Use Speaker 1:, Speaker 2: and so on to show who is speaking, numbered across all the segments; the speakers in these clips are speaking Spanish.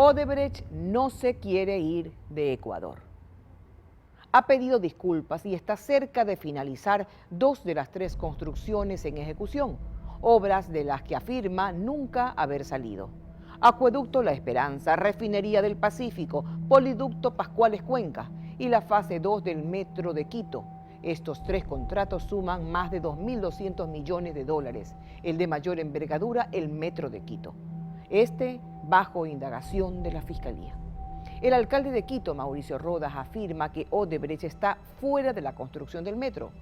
Speaker 1: Odebrecht no se quiere ir de Ecuador. Ha pedido disculpas y está cerca de finalizar 2 de las 3 construcciones en ejecución, obras de las que afirma nunca haber salido. Acueducto La Esperanza, Refinería del Pacífico, Poliducto Pascuales Cuenca y la fase 2 del Metro de Quito. Estos 3 contratos suman más de 2.200 millones de dólares. El de mayor envergadura, el Metro de Quito. Bajo indagación de la Fiscalía. El alcalde de Quito, Mauricio Rodas, afirma que Odebrecht está fuera de la construcción del metro,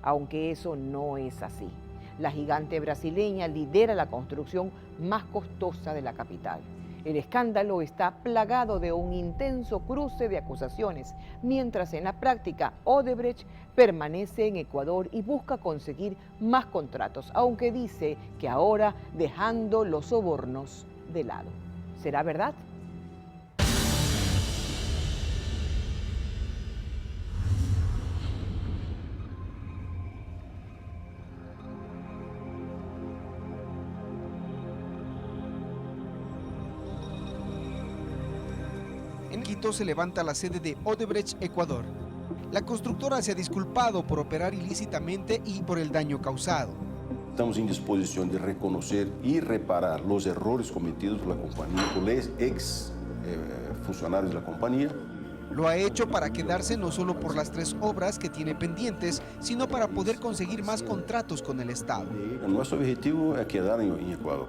Speaker 1: aunque eso no es así. La gigante brasileña lidera la construcción más costosa de la capital. El escándalo está plagado de un intenso cruce de acusaciones, mientras en la práctica Odebrecht permanece en Ecuador y busca conseguir más contratos, aunque dice que ahora dejando los sobornos de lado. ¿Será verdad?
Speaker 2: En Quito se levanta la sede de Odebrecht, Ecuador. La constructora se ha disculpado por operar ilícitamente y por el daño causado.
Speaker 3: Estamos en disposición de reconocer y reparar los errores cometidos por la compañía, por los ex funcionarios de la compañía.
Speaker 2: Lo ha hecho para quedarse no solo por las 3 obras que tiene pendientes, sino para poder conseguir más contratos con el Estado.
Speaker 3: Nuestro objetivo es quedar en Ecuador.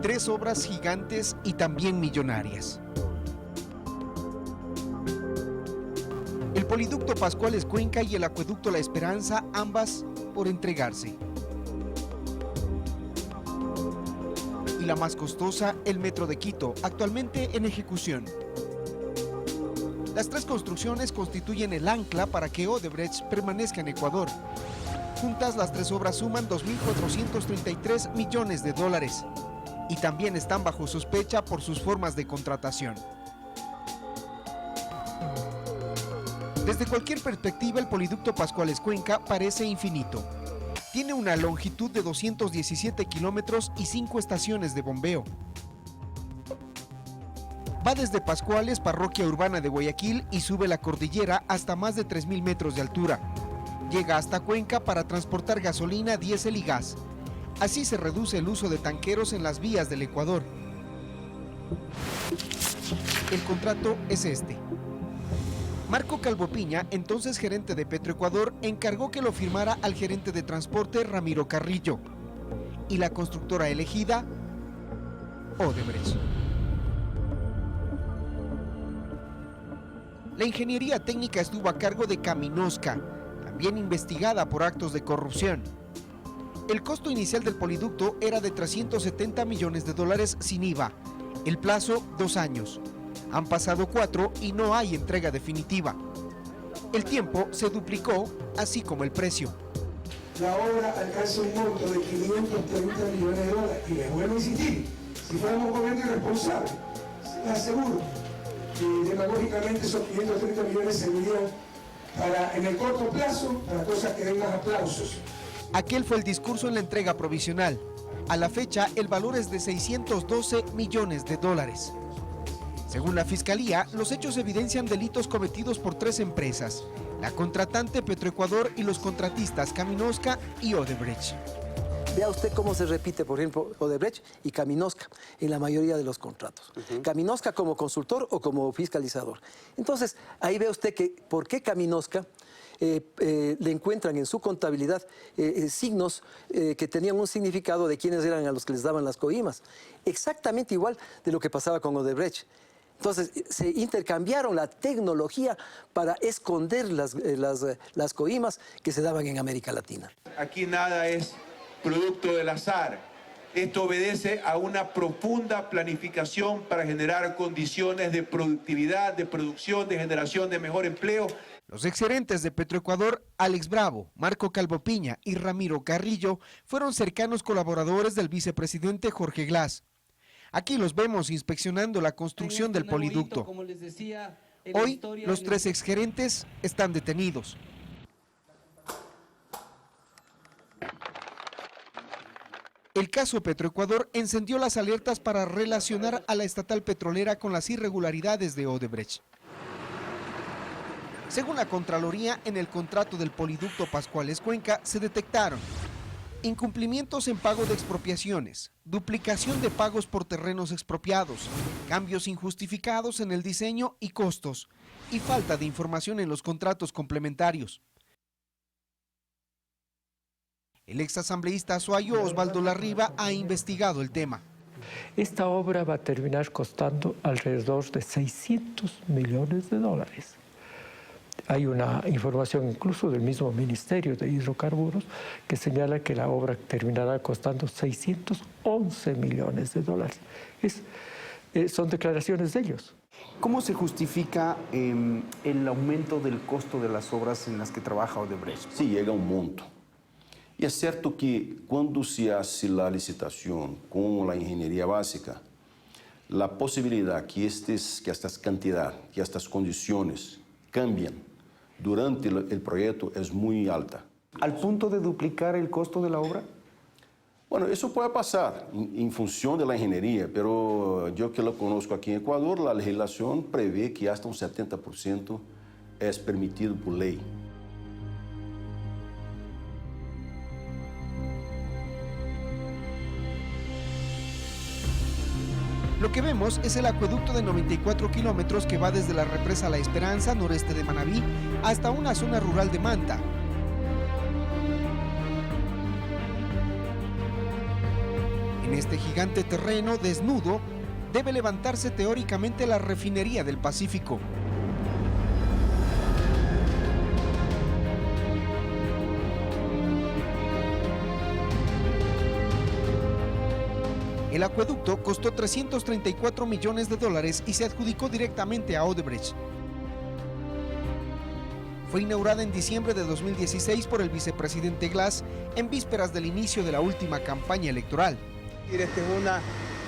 Speaker 2: 3 obras gigantes y también millonarias. El Poliducto Pascuales Cuenca y el Acueducto La Esperanza, ambas por entregarse. Y la más costosa, el Metro de Quito, actualmente en ejecución. Las 3 construcciones constituyen el ancla para que Odebrecht permanezca en Ecuador. Juntas, las 3 obras suman 2.433 millones de dólares. Y también están bajo sospecha por sus formas de contratación. Desde cualquier perspectiva, el Poliducto Pascuales Cuenca parece infinito. Tiene una longitud de 217 kilómetros y 5 estaciones de bombeo. Va desde Pascuales, parroquia urbana de Guayaquil, y sube la cordillera hasta más de 3.000 metros de altura. Llega hasta Cuenca para transportar gasolina, diésel y gas. Así se reduce el uso de tanqueros en las vías del Ecuador. El contrato es este. Marco Calvo Piña, entonces gerente de Petroecuador, encargó que lo firmara al gerente de transporte Ramiro Carrillo. Y la constructora elegida, Odebrecht. La ingeniería técnica estuvo a cargo de Caminosca, también investigada por actos de corrupción. El costo inicial del poliducto era de 370 millones de dólares sin IVA. El plazo, 2 años. Han pasado 4 y no hay entrega definitiva. El tiempo se duplicó, así como el precio.
Speaker 4: La obra alcanza un monto de 530 millones de dólares. Y les vuelvo a insistir, si fuéramos un gobierno irresponsable, les aseguro que demagógicamente esos 530 millones servirían para, en el corto plazo, para cosas que den más aplausos.
Speaker 2: Aquel fue el discurso en la entrega provisional. A la fecha, el valor es de 612 millones de dólares. Según la Fiscalía, los hechos evidencian delitos cometidos por 3 empresas, la contratante Petroecuador y los contratistas Caminosca y Odebrecht.
Speaker 5: Vea usted cómo se repite, por ejemplo, Odebrecht y Caminosca en la mayoría de los contratos. Caminosca como consultor o como fiscalizador. Entonces, ahí ve usted que por qué Caminosca le encuentran en su contabilidad signos que tenían un significado de quiénes eran a los que les daban las coimas. Exactamente igual de lo que pasaba con Odebrecht. Entonces, se intercambiaron la tecnología para esconder las coimas que se daban en América Latina.
Speaker 6: Aquí nada es producto del azar. Esto obedece a una profunda planificación para generar condiciones de productividad, de producción, de generación de mejor empleo.
Speaker 2: Los exgerentes de Petroecuador, Alex Bravo, Marco Calvo Piña y Ramiro Carrillo, fueron cercanos colaboradores del vicepresidente Jorge Glass. Aquí los vemos inspeccionando la construcción del poliducto. Hoy, los 3 exgerentes están detenidos. El caso Petroecuador encendió las alertas para relacionar a la estatal petrolera con las irregularidades de Odebrecht. Según la Contraloría, en el contrato del poliducto Pascuales Cuenca se detectaron incumplimientos en pago de expropiaciones, duplicación de pagos por terrenos expropiados, cambios injustificados en el diseño y costos, y falta de información en los contratos complementarios. El exasambleísta azuayo Osvaldo Larriba ha investigado el tema.
Speaker 7: Esta obra va a terminar costando alrededor de 600 millones de dólares. Hay una información incluso del mismo Ministerio de Hidrocarburos que señala que la obra terminará costando 611 millones de dólares. Son declaraciones de ellos.
Speaker 8: ¿Cómo se justifica el aumento del costo de las obras en las que trabaja Odebrecht?
Speaker 3: Sí, llega a un monto. Y es cierto que cuando se hace la licitación con la ingeniería básica, la posibilidad que estas cantidades, que estas condiciones cambian durante el proyecto es muy alta.
Speaker 8: ¿Al punto de duplicar el costo de la obra?
Speaker 3: Bueno, eso puede pasar en función de la ingeniería, pero yo que lo conozco aquí en Ecuador, la legislación prevé que hasta un 70% es permitido por ley.
Speaker 2: Lo que vemos es el acueducto de 94 kilómetros que va desde la represa La Esperanza, noreste de Manabí, hasta una zona rural de Manta. En este gigante terreno desnudo debe levantarse teóricamente la refinería del Pacífico. El acueducto costó 334 millones de dólares y se adjudicó directamente a Odebrecht. Fue inaugurada en diciembre de 2016 por el vicepresidente Glass en vísperas del inicio de la última campaña electoral.
Speaker 6: Esta es una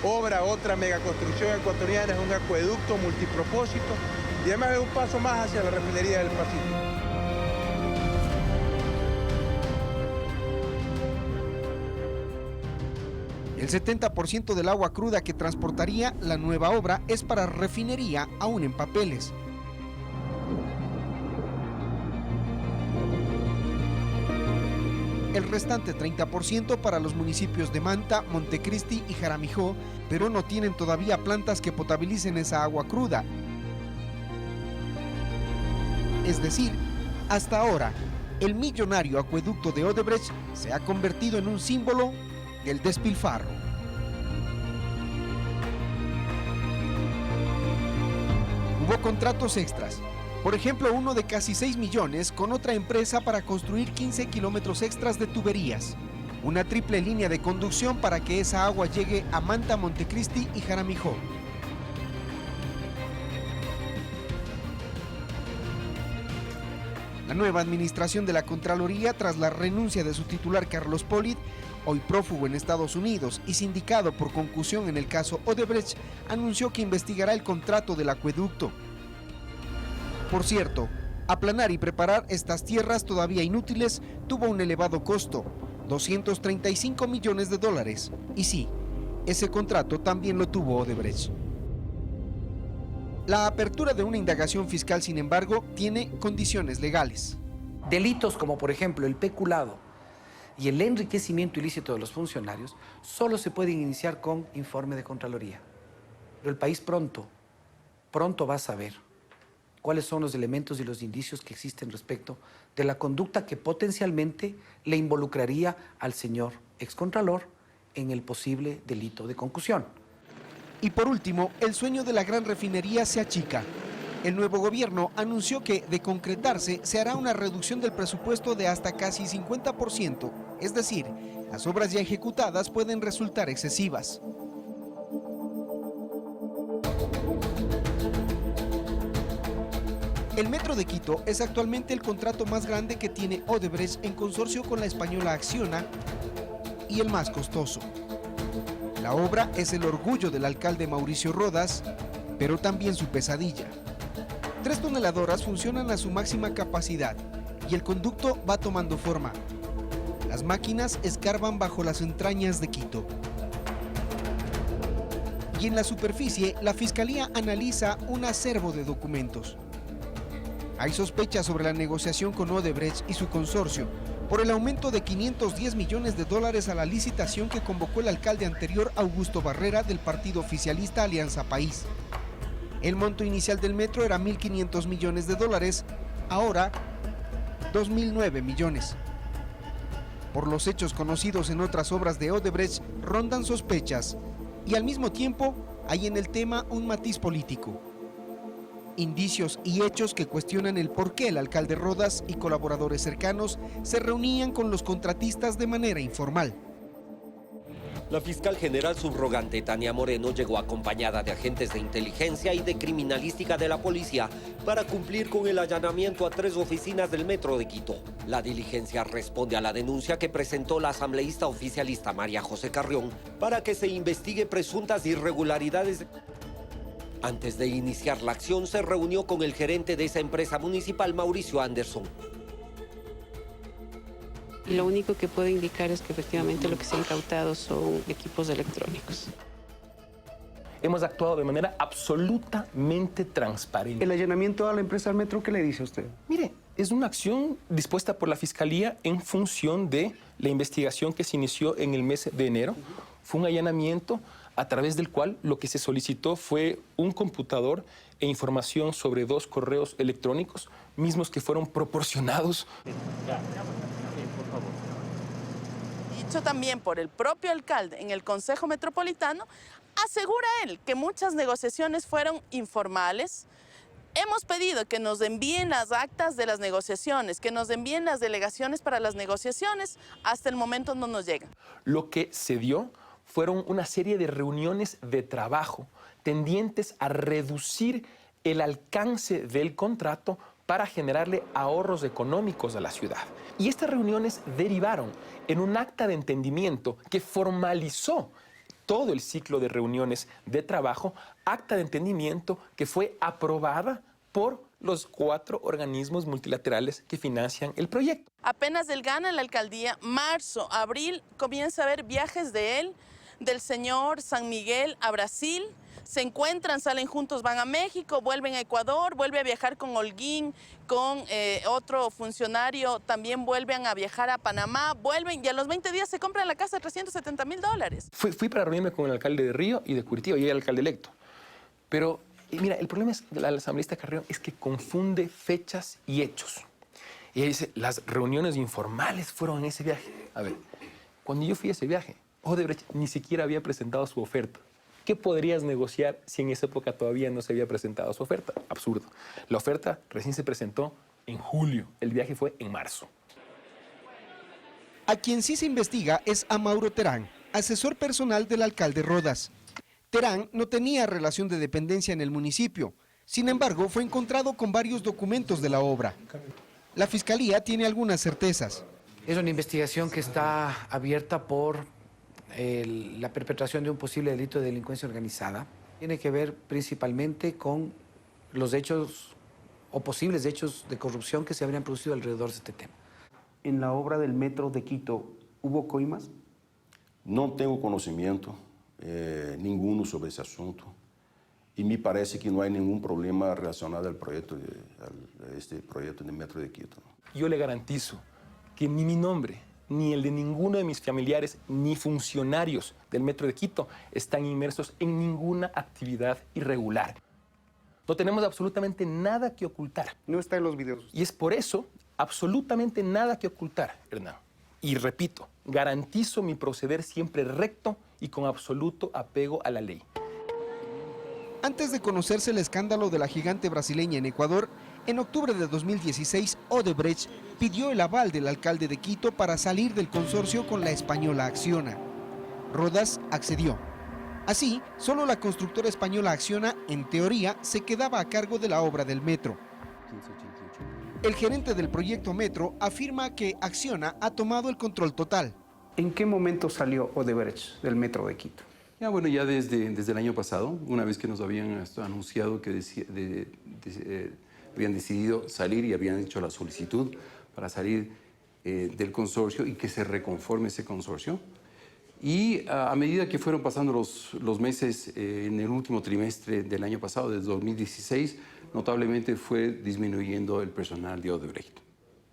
Speaker 6: obra, otra megaconstrucción ecuatoriana, es un acueducto multipropósito y además es un paso más hacia la refinería del Pacífico.
Speaker 2: El 70% del agua cruda que transportaría la nueva obra es para refinería, aún en papeles. El restante 30% para los municipios de Manta, Montecristi y Jaramijó, pero no tienen todavía plantas que potabilicen esa agua cruda. Es decir, hasta ahora, el millonario acueducto de Odebrecht se ha convertido en un símbolo del despilfarro. Hubo contratos extras, por ejemplo uno de casi 6 millones con otra empresa para construir 15 kilómetros extras de tuberías, una triple línea de conducción para que esa agua llegue a Manta, Montecristi y Jaramijó. La nueva administración de la Contraloría, tras la renuncia de su titular Carlos Polid, hoy prófugo en Estados Unidos y sindicado por concusión en el caso Odebrecht, anunció que investigará el contrato del acueducto. Por cierto, aplanar y preparar estas tierras todavía inútiles tuvo un elevado costo, 235 millones de dólares. Y sí, ese contrato también lo tuvo Odebrecht. La apertura de una indagación fiscal, sin embargo, tiene condiciones legales.
Speaker 9: Delitos como, por ejemplo, el peculado y el enriquecimiento ilícito de los funcionarios solo se pueden iniciar con informe de Contraloría. Pero el país pronto va a saber cuáles son los elementos y los indicios que existen respecto de la conducta que potencialmente le involucraría al señor excontralor en el posible delito de concusión.
Speaker 2: Y por último, el sueño de la gran refinería se achica. El nuevo gobierno anunció que, de concretarse, se hará una reducción del presupuesto de hasta casi 50%, es decir, las obras ya ejecutadas pueden resultar excesivas. El Metro de Quito es actualmente el contrato más grande que tiene Odebrecht en consorcio con la española Acciona y el más costoso. La obra es el orgullo del alcalde Mauricio Rodas, pero también su pesadilla. 3 toneladoras funcionan a su máxima capacidad y el conducto va tomando forma. Las máquinas escarban bajo las entrañas de Quito. Y en la superficie, la Fiscalía analiza un acervo de documentos. Hay sospechas sobre la negociación con Odebrecht y su consorcio por el aumento de $510 millones a la licitación que convocó el alcalde anterior Augusto Barrera del partido oficialista Alianza País. El monto inicial del metro era $1.500 millones, ahora 2.009 millones. Por los hechos conocidos en otras obras de Odebrecht rondan sospechas y al mismo tiempo hay en el tema un matiz político. Indicios y hechos que cuestionan el por qué el alcalde Rodas y colaboradores cercanos se reunían con los contratistas de manera informal.
Speaker 10: La fiscal general subrogante Tania Moreno llegó acompañada de agentes de inteligencia y de criminalística de la policía para cumplir con el allanamiento a 3 oficinas del Metro de Quito. La diligencia responde a la denuncia que presentó la asambleísta oficialista María José Carrión para que se investigue presuntas irregularidades. Antes de iniciar la acción, se reunió con el gerente de esa empresa municipal, Mauricio Anderson.
Speaker 11: Y lo único que puedo indicar es que efectivamente lo que se ha incautado son equipos electrónicos.
Speaker 12: Hemos actuado de manera absolutamente transparente.
Speaker 8: ¿El allanamiento a la empresa del metro qué le dice a usted?
Speaker 12: Mire, es una acción dispuesta por la Fiscalía en función de la investigación que se inició en el mes de enero. Fue un allanamiento a través del cual lo que se solicitó fue un computador e información sobre 2 correos electrónicos, mismos que fueron proporcionados.
Speaker 13: Dicho también por el propio alcalde en el Consejo Metropolitano, asegura él que muchas negociaciones fueron informales. Hemos pedido que nos envíen las actas de las negociaciones, que nos envíen las delegaciones para las negociaciones. Hasta el momento no nos llegan.
Speaker 12: Lo que se dio fueron una serie de reuniones de trabajo tendientes a reducir el alcance del contrato para generarle ahorros económicos a la ciudad. Y estas reuniones derivaron en un acta de entendimiento que formalizó todo el ciclo de reuniones de trabajo, acta de entendimiento que fue aprobada por los 4 organismos multilaterales que financian el proyecto.
Speaker 13: Apenas él gana la alcaldía, marzo, abril, comienza a haber viajes de él, del señor San Miguel a Brasil, se encuentran, salen juntos, van a México, vuelven a Ecuador, vuelve a viajar con Holguín, con otro funcionario, también vuelven a viajar a Panamá, vuelven y a los 20 días se compran la casa de $370.000.
Speaker 12: Fui para reunirme con el alcalde de Río y de Curitiba, y el alcalde electo. Pero, mira, el problema es la asambleísta Carrión es que confunde fechas y hechos. Y ella dice, las reuniones informales fueron en ese viaje. A ver, cuando yo fui a ese viaje, Odebrecht ni siquiera había presentado su oferta. ¿Qué podrías negociar si en esa época todavía no se había presentado su oferta? Absurdo. La oferta recién se presentó en julio. El viaje fue en marzo.
Speaker 2: A quien sí se investiga es a Mauro Terán, asesor personal del alcalde Rodas. Terán no tenía relación de dependencia en el municipio. Sin embargo, fue encontrado con varios documentos de la obra. La Fiscalía tiene algunas certezas.
Speaker 9: Es una investigación que está abierta por la perpetración de un posible delito de delincuencia organizada. Tiene que ver principalmente con los hechos o posibles hechos de corrupción que se habrían producido alrededor de este tema.
Speaker 8: En la obra del Metro de Quito, ¿hubo coimas?
Speaker 3: Não tenho conhecimento nenhum sobre esse assunto e me parece que não há nenhum problema relacionado ao projeto este proyecto de Metro de Quito.
Speaker 12: Yo le garantizo que ni mi nombre, ni el de ninguno de mis familiares, ni funcionarios del Metro de Quito están inmersos en ninguna actividad irregular. No tenemos absolutamente nada que ocultar.
Speaker 8: No está en los videos.
Speaker 12: Y es por eso, absolutamente nada que ocultar, Hernán. Y repito, garantizo mi proceder siempre recto y con absoluto apego a la ley.
Speaker 2: Antes de conocerse el escándalo de la gigante brasileña en Ecuador, en octubre de 2016, Odebrecht pidió el aval del alcalde de Quito para salir del consorcio con la española Acciona. Rodas accedió. Así, solo la constructora española Acciona, en teoría, se quedaba a cargo de la obra del metro. El gerente del proyecto Metro afirma que Acciona ha tomado el control total.
Speaker 8: ¿En qué momento salió Odebrecht del Metro de Quito?
Speaker 14: Ya desde el año pasado, una vez que nos habían anunciado que habían decidido salir y habían hecho la solicitud para salir, del consorcio y que se reconforme ese consorcio. Y a medida que fueron pasando los meses en el último trimestre del año pasado, del 2016, notablemente fue disminuyendo el personal de Odebrecht.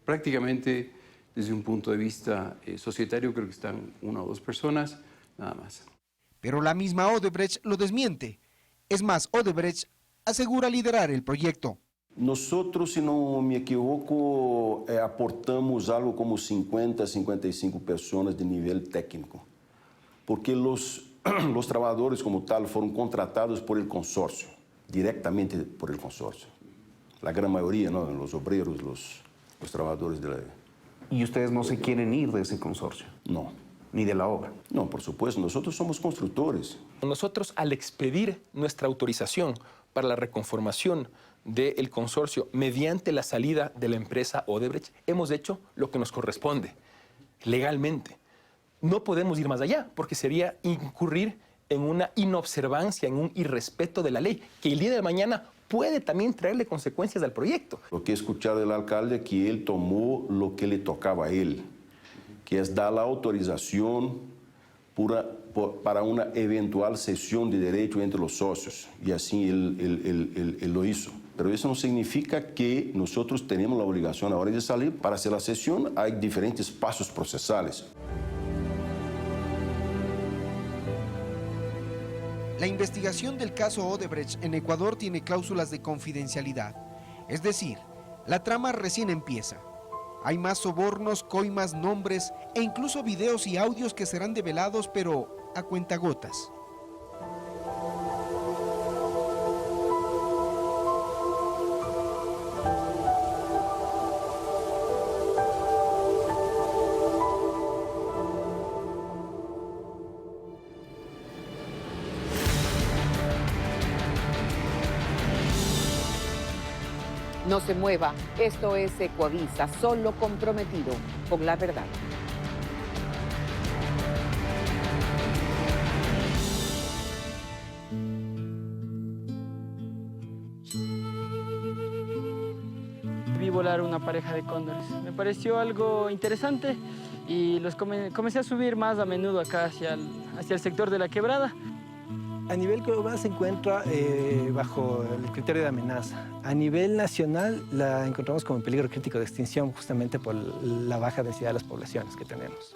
Speaker 14: Prácticamente, desde un punto de vista societario, creo que están 1 o 2 personas, nada más.
Speaker 2: Pero la misma Odebrecht lo desmiente. Es más, Odebrecht asegura liderar el proyecto.
Speaker 3: Nosotros, si no me equivoco, aportamos algo como 50, 55 personas de nivel técnico, porque los trabajadores como tal fueron contratados por el consorcio, directamente por el consorcio. La gran mayoría, ¿no? Los obreros, los trabajadores de la...
Speaker 8: ¿Y ustedes no se quieren ir de ese consorcio?
Speaker 3: No.
Speaker 8: ¿Ni de la obra?
Speaker 3: No, por supuesto, nosotros somos constructores.
Speaker 12: Nosotros, al expedir nuestra autorización para la reconformación del consorcio mediante la salida de la empresa Odebrecht, hemos hecho lo que nos corresponde legalmente. No podemos ir más allá, porque sería incurrir en una inobservancia, en un irrespeto de la ley, que el día de mañana puede también traerle consecuencias al proyecto.
Speaker 3: Lo que he escuchado del alcalde que él tomó lo que le tocaba a él, que es dar la autorización para una eventual cesión de derecho entre los socios, y así él lo hizo. Pero eso no significa que nosotros tenemos la obligación ahora de salir. Para hacer la cesión hay diferentes pasos procesales.
Speaker 2: La investigación del caso Odebrecht en Ecuador tiene cláusulas de confidencialidad. Es decir, la trama recién empieza. Hay más sobornos, coimas, nombres e incluso videos y audios que serán develados, pero a cuentagotas.
Speaker 1: No se mueva, esto es Ecuavisa, solo comprometido con la verdad.
Speaker 15: Vi volar una pareja de cóndores. Me pareció algo interesante y los comencé a subir más a menudo acá hacia el sector de la quebrada.
Speaker 16: A nivel global se encuentra bajo el criterio de amenaza. A nivel nacional la encontramos como en peligro crítico de extinción justamente por la baja densidad de las poblaciones que tenemos.